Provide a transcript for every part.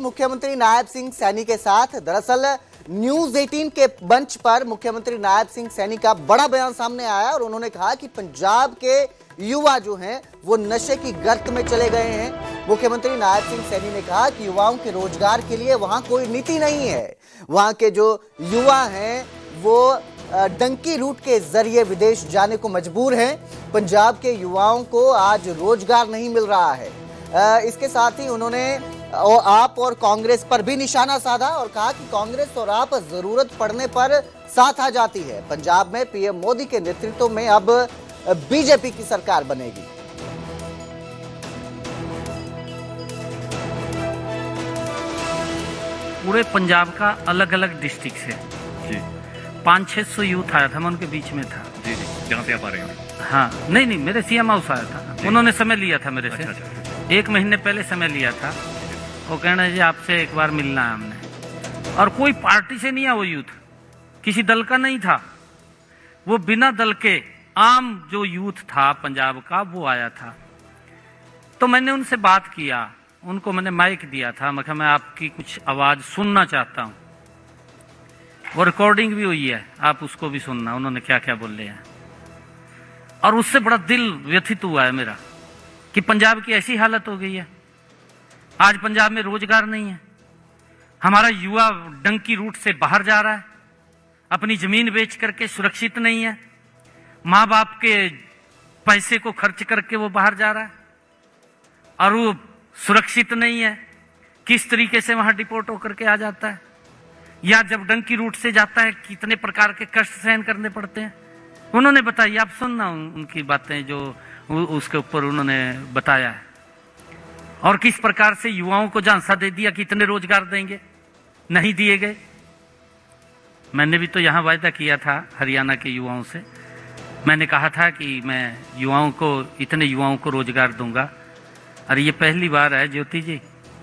मुख्यमंत्री नायब सिंह सैनी के साथ। दरअसल न्यूज 18 के मंच पर मुख्यमंत्री नायब सिंह सैनी का बड़ा बयान सामने आया और उन्होंने कहा कि पंजाब के युवा जो हैं वो नशे की गर्त में चले गए हैं। मुख्यमंत्री नायब सिंह सैनी ने कहा कि युवाओं के रोजगार के लिए वहां कोई नीति नहीं है। वहां के जो युवा हैं वो डंकी रूट के जरिए विदेश जाने को मजबूर हैं। पंजाब के युवाओं को आज रोजगार नहीं मिल रहा है। इसके साथ ही उन्होंने आप और कांग्रेस पर भी निशाना साधा और कहा कि कांग्रेस और आप जरूरत पड़ने पर साथ आ जाती है। पंजाब में पीएम मोदी के नेतृत्व में अब बीजेपी की सरकार बनेगी। पूरे पंजाब का अलग अलग डिस्ट्रिक्ट से जी 500-600 यूथ आया था, मैं उनके बीच में था। जी जी, जहाँ पे आप आ रहे हैं। हाँ, नहीं, मेरे सीएम हाउस आया था, उन्होंने समय लिया था मेरे से। अच्छा। 1 महीने पहले समय लिया था। वो कहना है जी आपसे एक बार मिलना है हमने। और कोई पार्टी से नहीं है वो यूथ, किसी दल का नहीं था, वो बिना दल के आम जो यूथ था पंजाब का वो आया था। तो मैंने उनसे बात किया, उनको मैंने माइक दिया था, मैं कहा मैं आपकी कुछ आवाज सुनना चाहता हूं। वो रिकॉर्डिंग भी हुई है, आप उसको भी सुनना, उन्होंने क्या क्या बोले हैं। और उससे बड़ा दिल व्यथित हुआ है मेरा कि पंजाब की ऐसी हालत हो गई है। आज पंजाब में रोजगार नहीं है, हमारा युवा डंकी रूट से बाहर जा रहा है, अपनी जमीन बेच करके सुरक्षित नहीं है, माँ बाप के पैसे को खर्च करके वो बाहर जा रहा है और वो सुरक्षित नहीं है। किस तरीके से वहां डिपोर्ट होकर के आ जाता है, या जब डंकी रूट से जाता है कितने प्रकार के कष्ट सहन करने पड़ते हैं। उन्होंने बताई, आप सुनना उनकी बातें जो उसके ऊपर उन्होंने बताया है। और किस प्रकार से युवाओं को झांसा दे दिया कि इतने रोजगार देंगे, नहीं दिए गए। मैंने भी तो यहां वायदा किया था हरियाणा के युवाओं से, मैंने कहा था कि मैं इतने युवाओं को रोजगार दूंगा। और ये पहली बार है ज्योति जी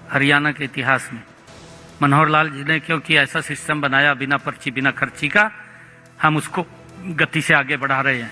हरियाणा के इतिहास में, मनोहर लाल जी ने क्योंकि ऐसा सिस्टम बनाया बिना पर्ची बिना खर्ची का, हम उसको गति से आगे बढ़ा रहे हैं।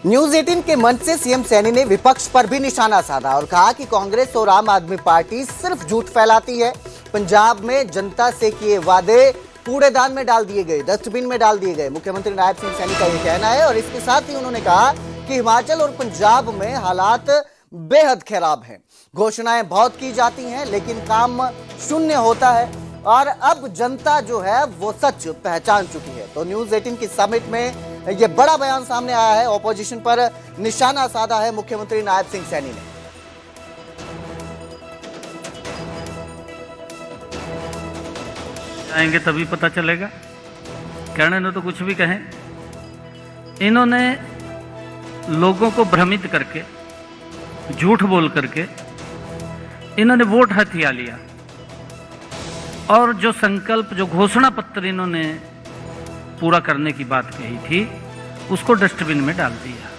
न्यूज 18 के मंच से सीएम सैनी ने विपक्ष पर भी निशाना साधा और कहा कि कांग्रेस और आम आदमी पार्टी सिर्फ झूठ फैलाती है। पंजाब में जनता से किए वादे कूड़ेदान में डाल दिए गए, डस्टबिन में डाल दिए गए। मुख्यमंत्री नायब सिंह सैनी का यह कहना है और इसके साथ ही उन्होंने कहा कि हिमाचल और पंजाब में हालात बेहद खराब हैं। घोषणाएं बहुत की जाती हैं लेकिन काम शून्य होता है और अब जनता जो है वो सच पहचान चुकी है। तो न्यूज 18 की समिट में यह बड़ा बयान सामने आया है, ऑपोजिशन पर निशाना साधा है मुख्यमंत्री नायब सिंह सैनी ने। आएंगे तभी पता चलेगा, कहने ने तो कुछ भी कहें। इन्होंने लोगों को भ्रमित करके, झूठ बोल करके इन्होंने वोट हथिया लिया और जो संकल्प, जो घोषणा पत्र इन्होंने पूरा करने की बात कही थी उसको डस्टबिन में डाल दिया,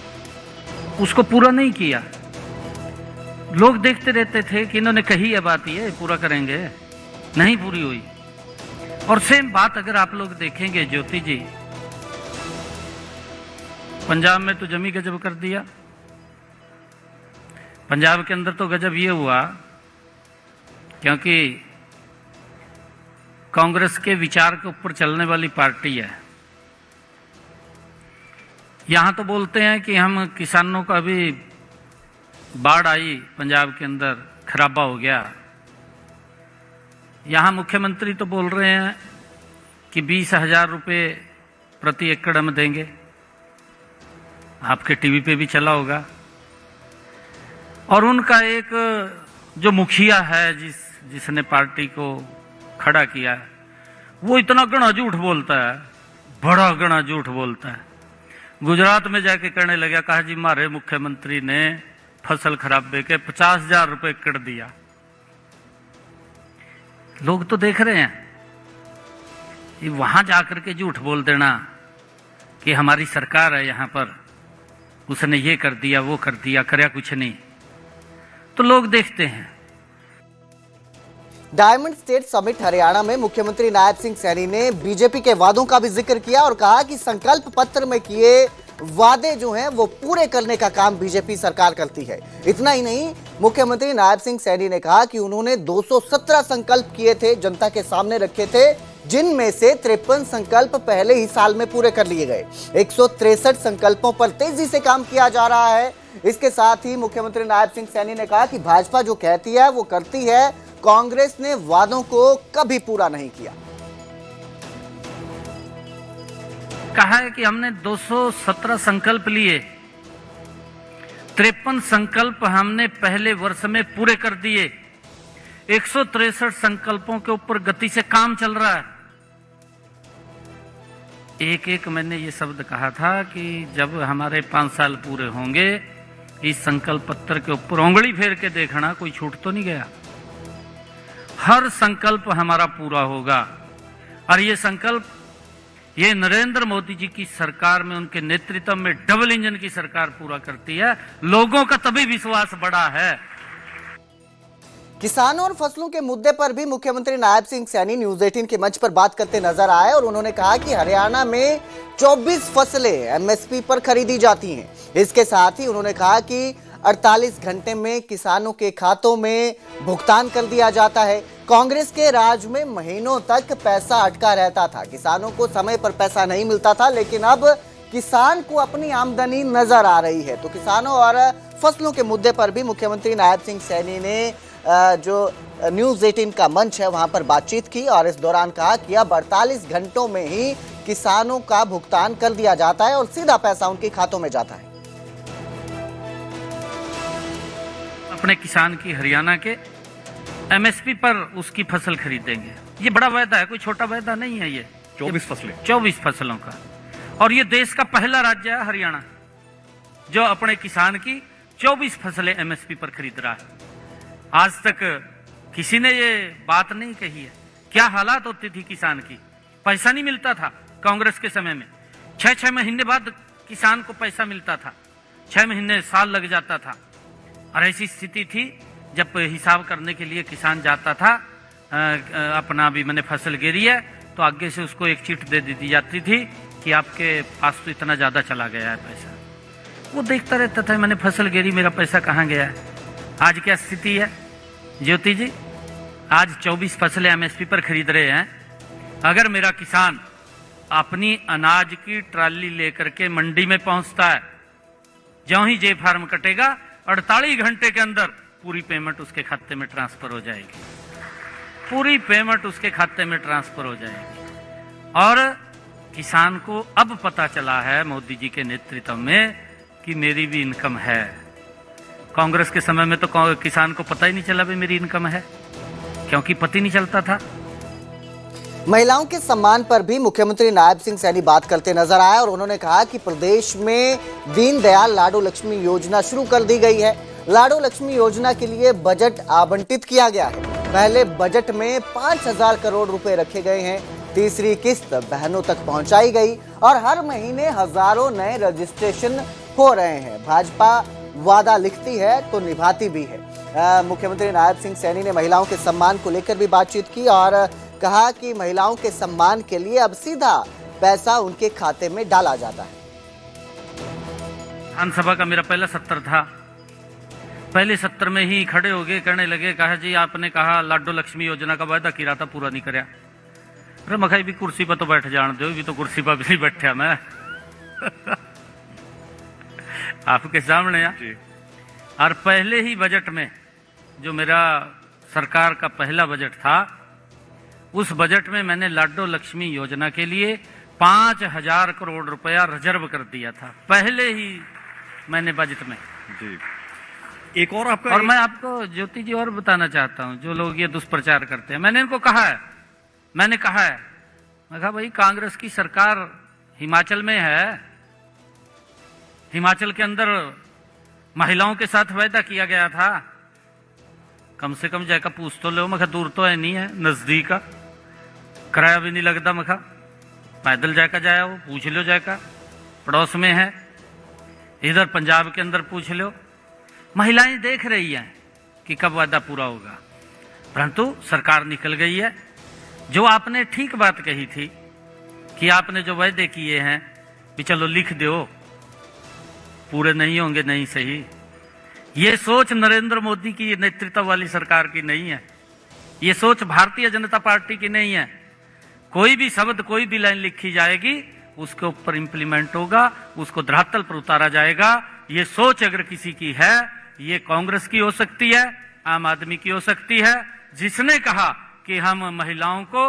उसको पूरा नहीं किया। लोग देखते रहते थे कि इन्होंने कही है बात, ये पूरा करेंगे, नहीं पूरी हुई। और सेम बात अगर आप लोग देखेंगे ज्योति जी, पंजाब में तो जमी गजब कर दिया। पंजाब के अंदर तो गजब ये हुआ क्योंकि कांग्रेस के विचार के ऊपर चलने वाली पार्टी है। यहां तो बोलते हैं कि हम किसानों का भी बाढ़ आई, पंजाब के अंदर खराबा हो गया। यहां मुख्यमंत्री तो बोल रहे हैं कि 20,000 रुपये प्रति एकड़ हम देंगे, आपके टीवी पे भी चला होगा। और उनका एक जो मुखिया है जिसने पार्टी को खड़ा किया है, वो इतना घना झूठ बोलता है, बड़ा घना झूठ बोलता है। गुजरात में जाके कहने लगा, कहा जी हमारे मुख्यमंत्री ने फसल खराबे के 50,000 रुपये एकड़ दिया। लोग तो देख रहे हैं, ये वहां जाकर के झूठ बोल देना कि हमारी सरकार है यहां पर, उसने ये कर दिया वो कर दिया, करया कुछ नहीं, तो लोग देखते हैं। डायमंड स्टेट समिट हरियाणा में मुख्यमंत्री नायब सिंह सैनी ने बीजेपी के वादों का भी जिक्र किया और कहा कि संकल्प पत्र में किए वादे जो हैं वो पूरे करने का काम बीजेपी सरकार करती है। इतना ही नहीं, मुख्यमंत्री नायब सिंह सैनी ने कहा कि उन्होंने 217 संकल्प किए थे, जनता के सामने रखे थे, जिनमें से 53 संकल्प पहले ही साल में पूरे कर लिए गए। 163 संकल्पों पर तेजी से काम किया जा रहा है। इसके साथ ही मुख्यमंत्री नायब सिंह सैनी ने कहा कि भाजपा जो कहती है वो करती है, कांग्रेस ने वादों को कभी पूरा नहीं किया। कहा है कि हमने 217 संकल्प लिए, 53 संकल्प हमने पहले वर्ष में पूरे कर दिए, 163 संकल्पों के ऊपर गति से काम चल रहा है। एक एक मैंने ये शब्द कहा था कि जब हमारे 5 साल पूरे होंगे, इस संकल्प पत्र के ऊपर उंगली फेर के देखना, कोई छूट तो नहीं गया। हर संकल्प हमारा पूरा होगा। और ये संकल्प ये नरेंद्र मोदी जी की सरकार में, उनके नेतृत्व में डबल इंजन की सरकार पूरा करती है। लोगों का तभी विश्वास बढ़ा है। किसानों और फसलों के मुद्दे पर भी मुख्यमंत्री नायब सिंह सैनी न्यूज 18 के मंच पर बात करते नजर आए और उन्होंने कहा कि हरियाणा में 24 फसलें एमएसपी पर खरीदी जाती हैं। इसके साथ ही उन्होंने कहा कि 48 घंटे में किसानों के खातों में भुगतान कर दिया जाता है। कांग्रेस के राज में महीनों तक पैसा अटका रहता था, किसानों को समय पर पैसा नहीं मिलता था, लेकिन अब किसान को अपनी आमदनी नजर आ रही है। तो किसानों और फसलों के मुद्दे पर भी मुख्यमंत्री नायब सिंह सैनी ने जो न्यूज 18 का मंच है वहां पर बातचीत की और इस दौरान कहा कि अब 48 घंटों में ही किसानों का भुगतान कर दिया जाता है और सीधा पैसा उनके खातों में जाता है। अपने किसान की हरियाणा के एमएसपी पर उसकी फसल खरीदेंगे। ये बड़ा वायदा है, कोई छोटा वायदा नहीं है। ये 24 फसलों का, और ये देश का पहला राज्य है हरियाणा जो अपने किसान की 24 फसलें एमएसपी पर खरीद रहा है। आज तक किसी ने ये बात नहीं कही है। क्या हालात होती थी किसान की, पैसा नहीं मिलता था कांग्रेस के समय में। 6 महीने बाद किसान को पैसा मिलता था, 6 महीने साल लग जाता था। और ऐसी स्थिति थी जब हिसाब करने के लिए किसान जाता था, अपना भी मैंने फसल गिरी है तो आगे से उसको एक चिट दे दी जाती थी कि आपके पास तो इतना ज्यादा चला गया है पैसा। वो देखता रहता था मैंने फसल गिरी, मेरा पैसा कहाँ गया है। आज क्या स्थिति है ज्योति जी? आज 24 फसलें एमएसपी पर खरीद रहे हैं। अगर मेरा किसान अपनी अनाज की ट्राली लेकर के मंडी में पहुंचता है, ज्यों ही जे फार्म कटेगा 48 घंटे के अंदर पूरी पेमेंट उसके खाते में ट्रांसफर हो जाएगी। पूरी पेमेंट उसके खाते में ट्रांसफर हो जाएगी। और किसान को अब पता चला है मोदी जी के नेतृत्व में कि मेरी भी इनकम है। कांग्रेस के समय में तो किसान को पता ही नहीं चला भी मेरी इनकम है, क्योंकि पता ही नहीं चलता था। महिलाओं के सम्मान पर भी मुख्यमंत्री नायब सिंह सैनी बात करते नजर आए और उन्होंने कहा कि प्रदेश में दीनदयाल लाडो लक्ष्मी योजना शुरू कर दी गई है। लाडो लक्ष्मी योजना के लिए बजट आवंटित किया गया है। पहले बजट में 5,000 करोड़ रुपए रखे गए हैं। तीसरी किस्त बहनों तक पहुंचाई गई और हर महीने हजारों नए रजिस्ट्रेशन हो रहे हैं। भाजपा वादा लिखती है तो निभाती भी है। मुख्यमंत्री नायब सिंह सैनी ने महिलाओं के सम्मान को लेकर भी बातचीत की और कहा कि महिलाओं के सम्मान के लिए अब सीधा पैसा उनके खाते में डाला जाता है। विधानसभा का मेरा पहला सत्र था। पहले सत्र में ही खड़े हो गए, कहने लगे, कहा जी आपने कहा लाडो लक्ष्मी योजना का वायदा किया था, पूरा नहीं कराया। अरे मखाई भी कुर्सी पर तो बैठ जान दो, भी तो कुर्सी पर भी नहीं बैठा मैं आपके सामने। और पहले ही बजट में जो मेरा सरकार का पहला बजट था, उस बजट में मैंने लाडो लक्ष्मी योजना के लिए 5,000 करोड़ रुपया रिजर्व कर दिया था, पहले ही मैंने बजट में जी। एक और आपका और मैं आपको ज्योति जी और बताना चाहता हूं, जो लोग ये दुष्प्रचार करते हैं, मैंने इनको कहा है, मैं कहा भाई कांग्रेस की सरकार हिमाचल में है, हिमाचल के अंदर महिलाओं के साथ वायदा किया गया था, कम से कम जाकर पूछ तो लो। मैं दूर तो है नहीं है, नजदीक का, किराया भी नहीं लगता। मैं पैदल जाकर जाया वो पूछ लो, जाकर पड़ोस में है। इधर पंजाब के अंदर पूछ लो। महिलाएं देख रही हैं कि कब वादा पूरा होगा, परंतु सरकार निकल गई है। जो आपने ठीक बात कही थी कि आपने जो वायदे किए हैं भी चलो लिख दो, पूरे नहीं होंगे नहीं सही, ये सोच नरेंद्र मोदी की नेतृत्व वाली सरकार की नहीं है, ये सोच भारतीय जनता पार्टी की नहीं है। कोई भी शब्द, कोई भी लाइन लिखी जाएगी, उसके ऊपर इंप्लीमेंट होगा, उसको धरातल पर उतारा जाएगा। ये सोच अगर किसी की है, ये कांग्रेस की हो सकती है, आम आदमी की हो सकती है, जिसने कहा कि हम महिलाओं को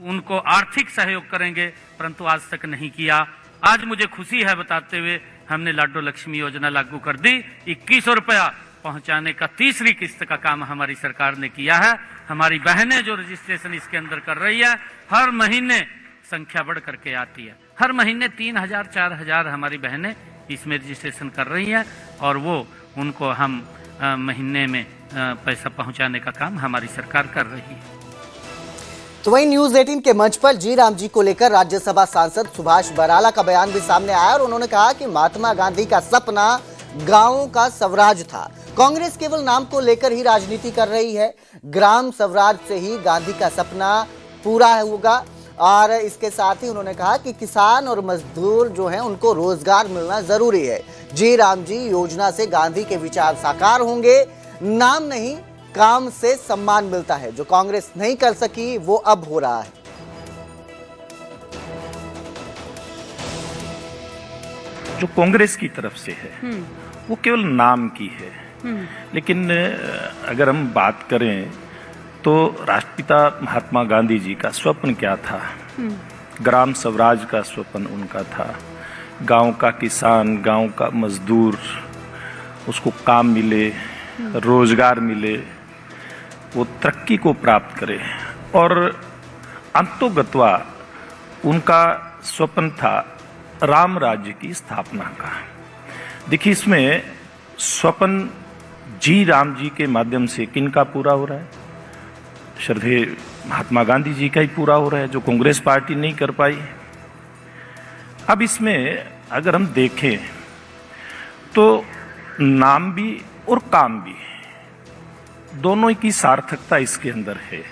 उनको आर्थिक सहयोग करेंगे, परंतु आज तक नहीं किया। आज मुझे खुशी है बताते हुए, हमने लाडो लक्ष्मी योजना लागू कर दी। 2100 रुपया पहुंचाने का तीसरी किस्त का काम हमारी सरकार ने किया है। हमारी बहनें जो रजिस्ट्रेशन इसके अंदर कर रही है, हर महीने संख्या बढ़ करके आती है। हर महीने 3000 4000 हमारी बहनें इसमें रजिस्ट्रेशन कर रही हैं, और वो उनको हम महीने में पैसा पहुंचाने का काम हमारी सरकार कर रही है। तो वहीं न्यूज 18 के मंच पर जी राम जी को लेकर राज्यसभा सांसद सुभाष बराला का बयान भी सामने आया और उन्होंने कहा कि महात्मा गांधी का सपना गांवों का स्वराज था। कांग्रेस केवल नाम को लेकर ही राजनीति कर रही है। ग्राम स्वराज से ही गांधी का सपना पूरा होगा। और इसके साथ ही उन्होंने कहा कि किसान और मजदूर जो हैं उनको रोजगार मिलना जरूरी है। जी राम जी योजना से गांधी के विचार साकार होंगे। नाम नहीं, काम से सम्मान मिलता है। जो कांग्रेस नहीं कर सकी वो अब हो रहा है। जो कांग्रेस की तरफ से है वो केवल नाम की है, लेकिन अगर हम बात करें तो राष्ट्रपिता महात्मा गांधी जी का स्वप्न क्या था? ग्राम स्वराज का स्वप्न उनका था। गांव का किसान, गांव का मजदूर, उसको काम मिले, रोजगार मिले, वो तरक्की को प्राप्त करे। और अंतोगत्वा उनका स्वप्न था राम राज्य की स्थापना का। देखिए, इसमें स्वप्न जी राम जी के माध्यम से किनका पूरा हो रहा है? श्रद्धेय महात्मा गांधी जी का ही पूरा हो रहा है, जो कांग्रेस पार्टी नहीं कर पाई। अब इसमें अगर हम देखें तो नाम भी और काम भी, दोनों की सार्थकता इसके अंदर है।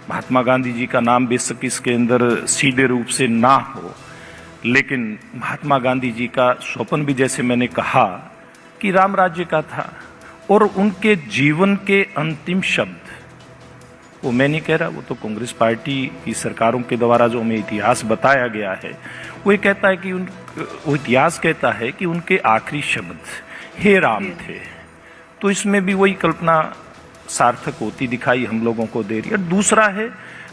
महात्मा गांधी जी का नाम बेशक इसके अंदर सीधे रूप से ना हो, लेकिन महात्मा गांधी जी का स्वप्न भी, जैसे मैंने कहा, कि राम राज्य का था। और उनके जीवन के अंतिम शब्द, वो मैं नहीं कह रहा, वो तो कांग्रेस पार्टी की सरकारों के द्वारा जो हमें इतिहास बताया गया है, वो ये कहता है कि वो इतिहास कहता है कि उनके आखिरी शब्द हे राम थे। तो इसमें भी वही कल्पना सार्थक होती दिखाई हम लोगों को दे रही है। दूसरा है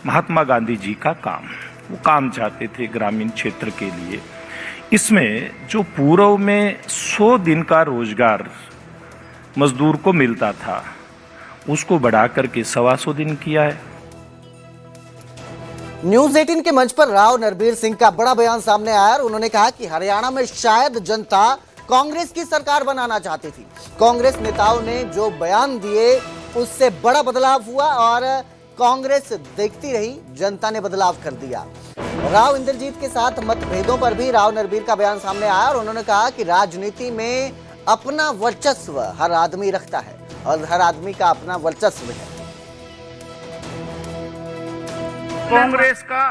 महात्मा गांधी जी का काम, वो काम चाहते थे ग्रामीण क्षेत्र के लिए। इसमें जो पूर्व में 100 दिन का रोजगार मजदूर को मिलता था, उसको बढ़ाकर के 125 दिन किया है। न्यूज 18 के मंच पर राव नरबीर सिंह का बड़ा बयान सामने आया और उन्होंने कहा कि हरियाणा में शायद जनता कांग्रेस की सरकार बनाना चाहती थी। कांग्रेस नेताओं ने जो बयान दिए उससे बड़ा बदलाव हुआ और कांग्रेस देखती रही, जनता ने बदलाव कर दिया। राव इंद्रजीत के साथ मतभेदों पर भी राव नरबीर का बयान सामने आया और उन्होंने कहा कि राजनीति में अपना वर्चस्व हर आदमी रखता है और हर आदमी का अपना वर्चस्व है। कांग्रेस का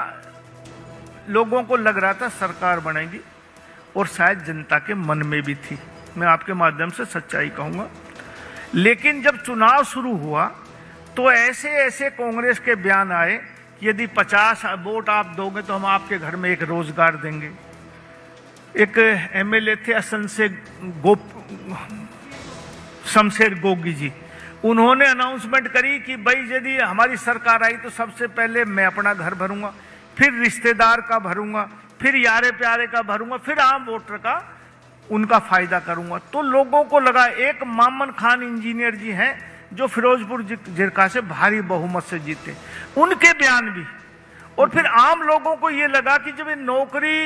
लोगों को लग रहा था सरकार बनेगी और शायद जनता के मन में भी थी, मैं आपके माध्यम से सच्चाई कहूंगा। लेकिन जब चुनाव शुरू हुआ तो ऐसे ऐसे कांग्रेस के बयान आए कि यदि 50 वोट आप दोगे तो हम आपके घर में एक रोजगार देंगे। एक एमएलए थे असम से शमशेर गोगी जी, उन्होंने अनाउंसमेंट करी कि भाई यदि हमारी सरकार आई तो सबसे पहले मैं अपना घर भरूंगा, फिर रिश्तेदार का भरूंगा, फिर यारे प्यारे का भरूंगा, फिर आम वोटर का उनका फायदा करूंगा। तो लोगों को लगा, एक मामन खान इंजीनियर जी हैं जो फिरोजपुर जिरका से भारी बहुमत से जीते, उनके बयान भी। और फिर आम लोगों को ये लगा कि जब ये नौकरी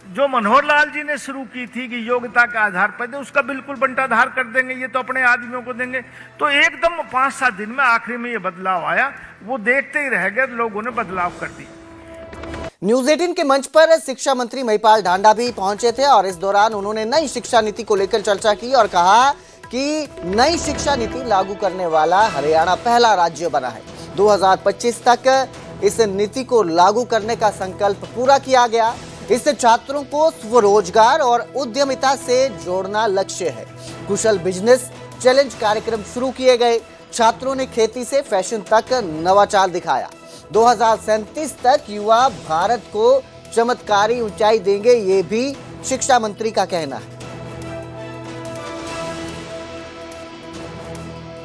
जो मनोहर लाल जी ने शुरू की थी कि योग्यता के आधार पर दे, उसका बिल्कुल बंटाधार कर देंगे, ये तो अपने आदमियों को देंगे। तो एकदम 5-7 दिन में आखिरी में ये बदलाव आया, वो देखते ही रह गए, लोगों ने बदलाव कर दिया। न्यूज 18 के मंच पर शिक्षा मंत्री महिपाल ढांडा भी पहुंचे थे और इस दौरान उन्होंने नई शिक्षा नीति को लेकर चर्चा की और कहा कि नई शिक्षा नीति लागू करने वाला हरियाणा पहला राज्य बना है। 2025 तक इस नीति को लागू करने का संकल्प पूरा किया गया। इससे छात्रों को स्वरोजगार और उद्यमिता से जोड़ना लक्ष्य है। कुशल बिजनेस चैलेंज कार्यक्रम शुरू किए गए। छात्रों ने खेती से फैशन तक नवाचार दिखाया। 2037 तक युवा भारत को चमत्कारी ऊंचाई देंगे, ये भी शिक्षा मंत्री का कहना है।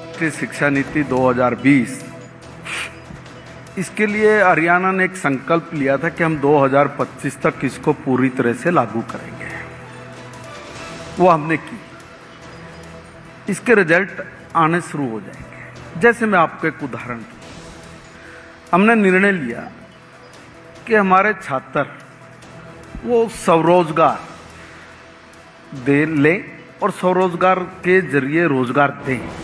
राष्ट्रीय शिक्षा नीति 2020, इसके लिए हरियाणा ने एक संकल्प लिया था कि हम 2025 तक इसको पूरी तरह से लागू करेंगे। वो हमने की। इसके रिजल्ट आने शुरू हो जाएंगे। जैसे मैं आपको एक उदाहरण दूं, हमने निर्णय लिया कि हमारे छात्र वो स्वरोजगार दे लें और स्वरोजगार के जरिए रोजगार दें।